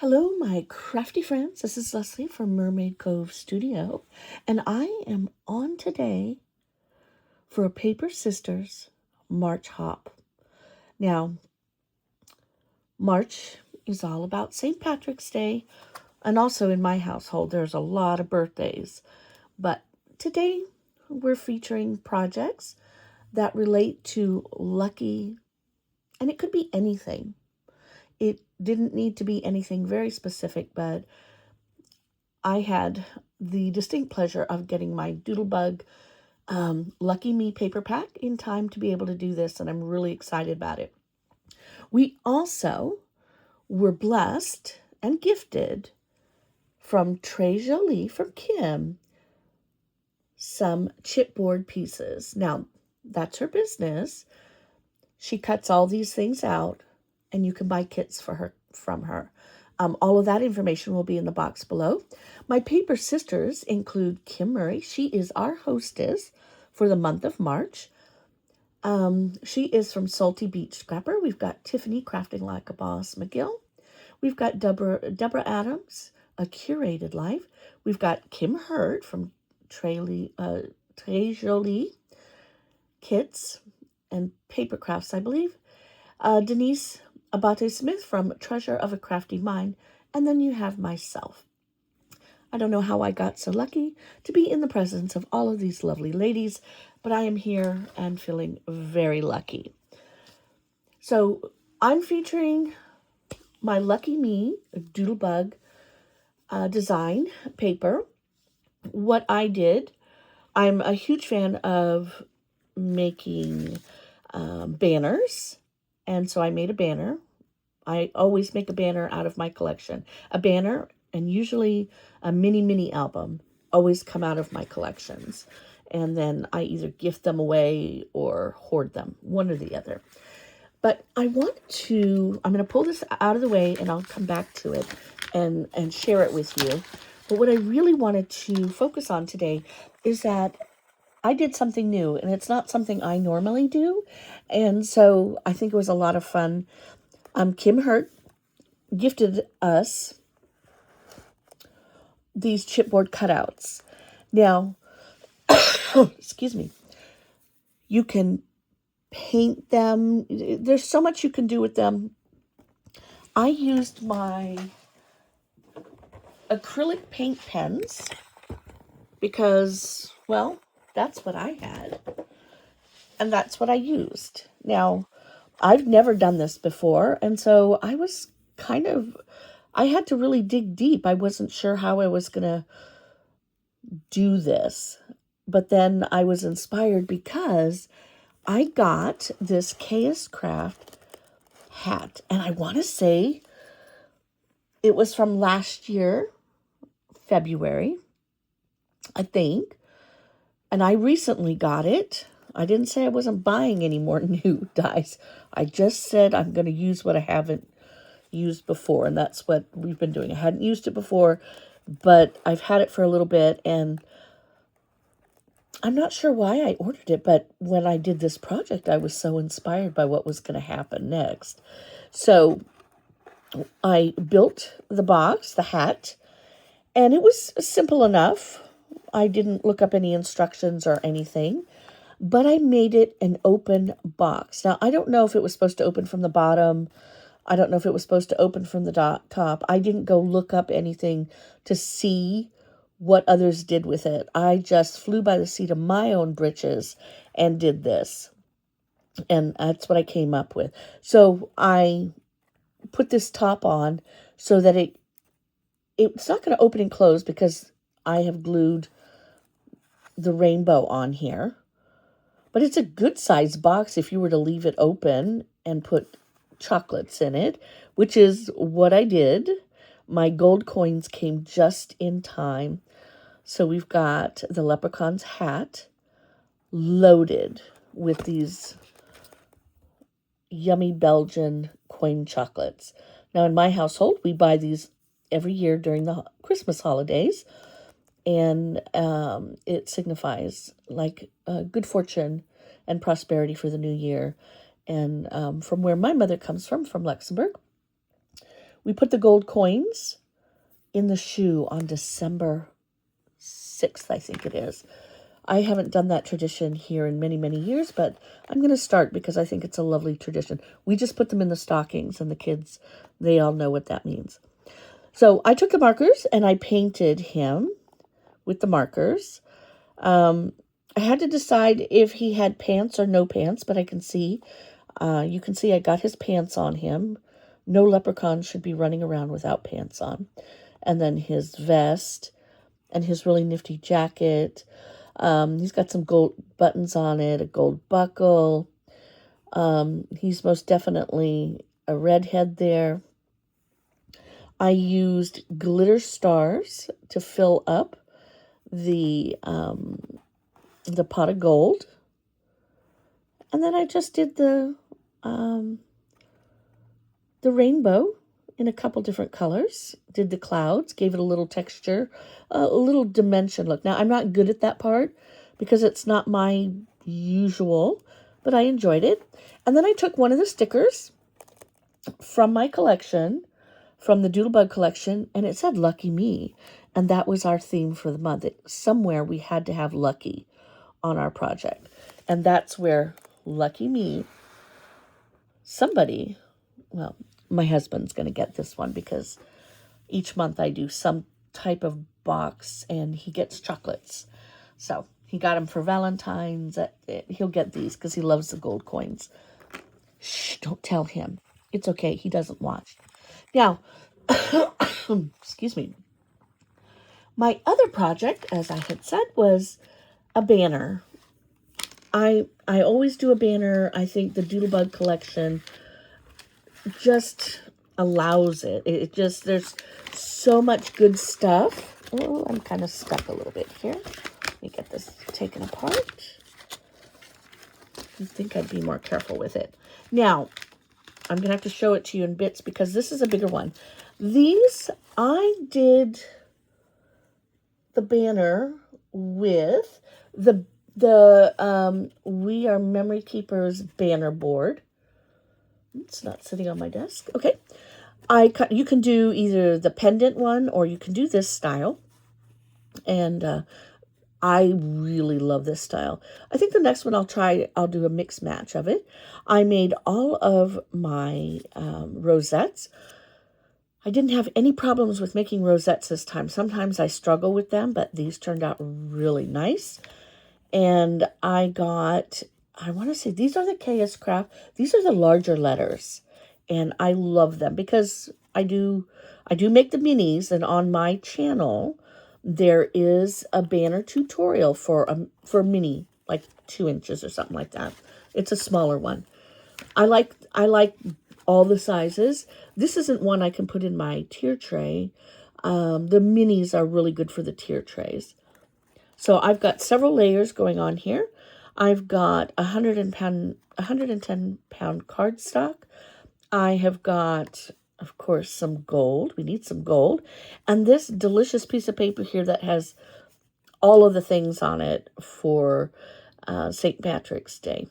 Hello, my crafty friends. This is Leslie from Mermaid Cove Studio, and I am on today for a Paper Sisters March hop. Now, March is all about St. Patrick's Day, and also in my household, there's a lot of birthdays. But today, we're featuring projects that relate to lucky, and it could be anything. It didn't need to be anything very specific, but I had the distinct pleasure of getting my Doodlebug Lucky Me paper pack in time to be able to do this, and I'm really excited about it. We also were blessed and gifted from Tres Jolie from Kim some chipboard pieces. Now, that's her business. She cuts all these things out, and you can buy kits from her. All of that information will be in the box below. My paper sisters include Kim Murray. She is our hostess for the month of March. She is from Salty Beach Scrapper. We've got Tiffany Crafting Like a Boss McGill. We've got Deborah Adams, A Curated Life. We've got Kim Hurd from Tres Jolie Kits and Paper Crafts, I believe. Denise Abate Smith from Treasure of a Crafty Mind. And then you have myself. I don't know how I got so lucky to be in the presence of all of these lovely ladies, but I am here and feeling very lucky. So I'm featuring my Lucky Me Doodlebug design paper. What I did, I'm a huge fan of making banners, and so I made a banner. I always make a banner out of my collection. A banner and usually a mini album always come out of my collections. And then I either gift them away or hoard them, one or the other. But I'm going to pull this out of the way and I'll come back to it and share it with you. But what I really wanted to focus on today is that I did something new, and it's not something I normally do. And so I think it was a lot of fun. Kim Hurt gifted us these chipboard cutouts. Now, excuse me, you can paint them. There's so much you can do with them. I used my acrylic paint pens because, well, that's what I had. And that's what I used. Now, I've never done this before, and so I had to really dig deep. I wasn't sure how I was going to do this. But then I was inspired because I got this KS Craft hat, and I want to say it was from last year, February, I think. And I recently got it. I didn't say I wasn't buying any more new dies. I just said I'm going to use what I haven't used before, and that's what we've been doing. I hadn't used it before, but I've had it for a little bit, and I'm not sure why I ordered it, but when I did this project, I was so inspired by what was going to happen next. So I built the box, the hat, and it was simple enough. I didn't look up any instructions or anything, but I made it an open box. Now, I don't know if it was supposed to open from the bottom. I don't know if it was supposed to open from the top. I didn't go look up anything to see what others did with it. I just flew by the seat of my own britches and did this. And that's what I came up with. So I put this top on so that it's not going to open and close because I have glued the rainbow on here. But it's a good size box if you were to leave it open and put chocolates in it, which is what I did. My gold coins came just in time. So we've got the leprechaun's hat loaded with these yummy Belgian coin chocolates. Now, in my household, we buy these every year during the Christmas holidays, and it signifies like good fortune and prosperity for the new year. And from where my mother comes from Luxembourg, We put the gold coins in the shoe on December 6th, I think it is. I haven't done that tradition here in many, many years, but I'm going to start because I think it's a lovely tradition. We just put them in the stockings, and the kids, they all know what that means. So I took the markers and I painted him with the markers. I had to decide if he had pants or no pants, but I can see, you can see I got his pants on him. No leprechaun should be running around without pants on. And then his vest and his really nifty jacket. He's got some gold buttons on it, a gold buckle. He's most definitely a redhead there. I used glitter stars to fill up the pot of gold. And then I just did the rainbow in a couple different colors. Did the clouds, gave it a little texture, a little dimension look. Now, I'm not good at that part because it's not my usual, but I enjoyed it. And then I took one of the stickers from my collection, from the Doodlebug collection, and it said Lucky Me. And that was our theme for the month. Somewhere we had to have lucky on our project. And that's where Lucky Me, somebody, well, my husband's going to get this one because each month I do some type of box and he gets chocolates. So he got them for Valentine's. He'll get these because he loves the gold coins. Shh, don't tell him. It's okay. He doesn't watch. Now, excuse me. My other project, as I had said, was a banner. I always do a banner. I think the Doodlebug collection just allows it. It just, there's so much good stuff. Oh, I'm kind of stuck a little bit here. Let me get this taken apart. I think I'd be more careful with it. Now, I'm going to have to show it to you in bits because this is a bigger one. These, I did the banner with the We Are Memory Keepers banner board. It's not sitting on my desk. Okay. You can do either the pendant one or you can do this style. And I really love this style. I think the next one I'll do a mix match of it. I made all of my rosettes. I didn't have any problems with making rosettes this time. Sometimes I struggle with them, but these turned out really nice. And I got, I want to say, these are the KS Craft. These are the larger letters. And I love them because I do make the minis. And on my channel, there is a banner tutorial for mini, like 2 inches or something like that. It's a smaller one. I like all the sizes. This isn't one I can put in my tier tray. The minis are really good for the tier trays. So I've got several layers going on here. I've got 110 pound cardstock. I have got, of course, some gold. We need some gold. And this delicious piece of paper here that has all of the things on it for St. Patrick's Day.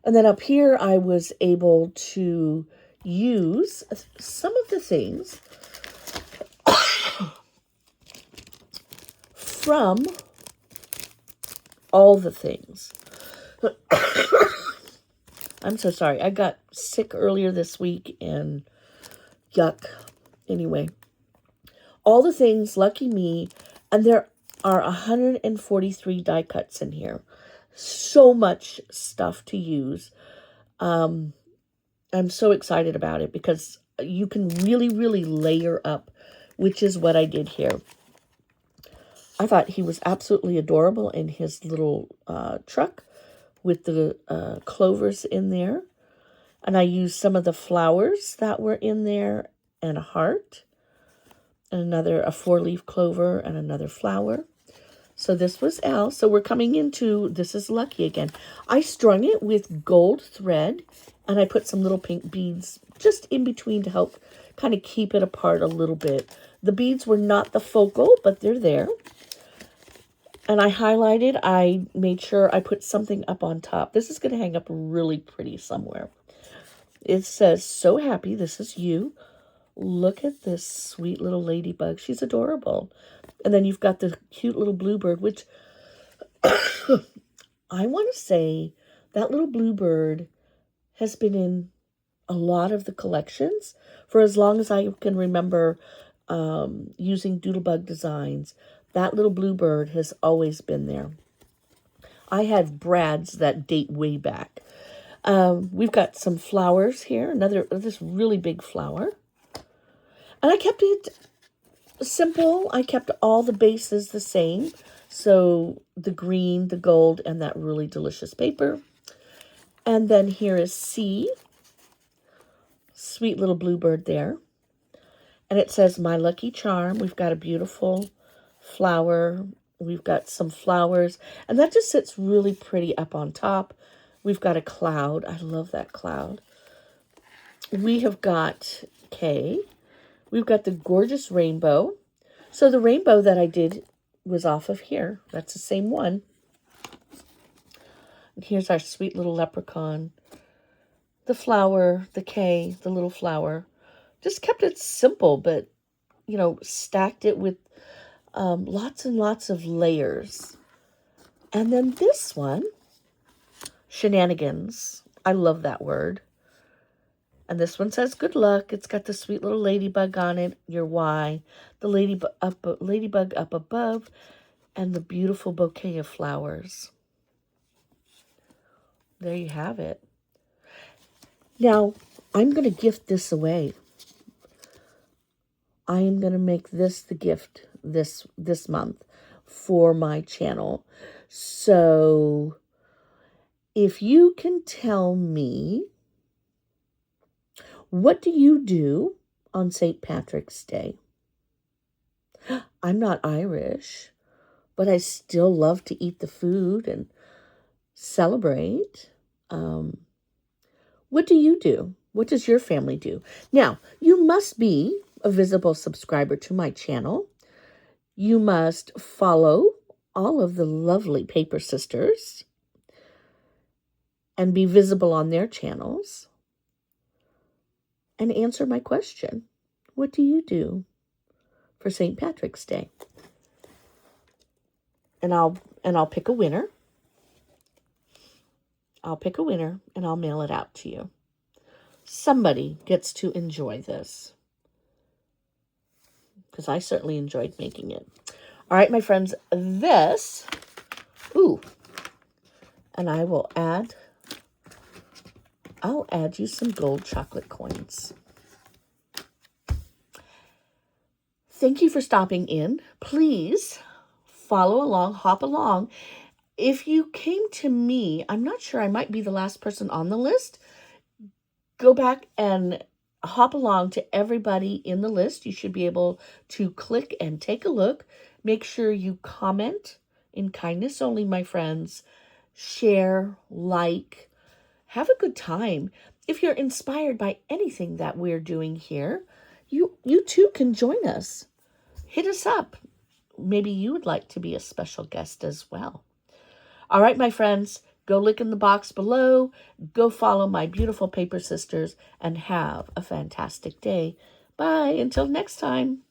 And then up here, I was able to use some of the things from all the things. I'm so sorry. I got sick earlier this week and yuck. Anyway, all the things, lucky me. And there are 143 die cuts in here. So much stuff to use. I'm so excited about it because you can really, really layer up, which is what I did here. I thought he was absolutely adorable in his little truck with the clovers in there. And I used some of the flowers that were in there and a heart. And a 4-leaf clover and another flower. So this was L. So we're coming into, this is Lucky again. I strung it with gold thread. And I put some little pink beads just in between to help kind of keep it apart a little bit. The beads were not the focal, but they're there. And I highlighted, I made sure I put something up on top. This is going to hang up really pretty somewhere. It says, "So happy, this is you. Look at this sweet little ladybug. She's adorable." And then you've got the cute little bluebird, which I want to say that little bluebird has been in a lot of the collections for as long as I can remember using Doodlebug designs. That little bluebird has always been there. I had Brad's that date way back. We've got some flowers here, this really big flower. And I kept it simple. I kept all the bases the same. So the green, the gold, and that really delicious paper. And then here is C. Sweet little bluebird there. And it says, "My lucky charm." We've got a beautiful flower. We've got some flowers. And that just sits really pretty up on top. We've got a cloud. I love that cloud. We have got K. We've got the gorgeous rainbow. So the rainbow that I did was off of here. That's the same one. And here's our sweet little leprechaun. The flower, the K, the little flower. Just kept it simple, but, you know, stacked it with lots and lots of layers. And then this one, shenanigans. I love that word. And this one says, "Good luck." It's got the sweet little ladybug on it, your Y, the ladybug up above, and the beautiful bouquet of flowers. There you have it. Now, I'm going to gift this away. I am going to make this the gift this month for my channel. So if you can tell me, what do you do on St. Patrick's Day? I'm not Irish, but I still love to eat the food and celebrate. What do you do? What does your family do? Now, you must be a visible subscriber to my channel. You must follow all of the lovely Paper Sisters and be visible on their channels and answer my question. What do you do for St. Patrick's Day? And I'll pick a winner. I'll pick a winner and I'll mail it out to you. Somebody gets to enjoy this, because I certainly enjoyed making it. All right, my friends, this, and I'll add you some gold chocolate coins. Thank you for stopping in. Please follow along, hop along. If you came to me, I'm not sure, I might be the last person on the list. Go back and hop along to everybody in the list. You should be able to click and take a look. Make sure you comment in kindness only, my friends. Share, like, have a good time. If you're inspired by anything that we're doing here, you too can join us. Hit us up. Maybe you would like to be a special guest as well. All right, my friends, go look in the box below. Go follow my beautiful Paper Sisters and have a fantastic day. Bye. Until next time.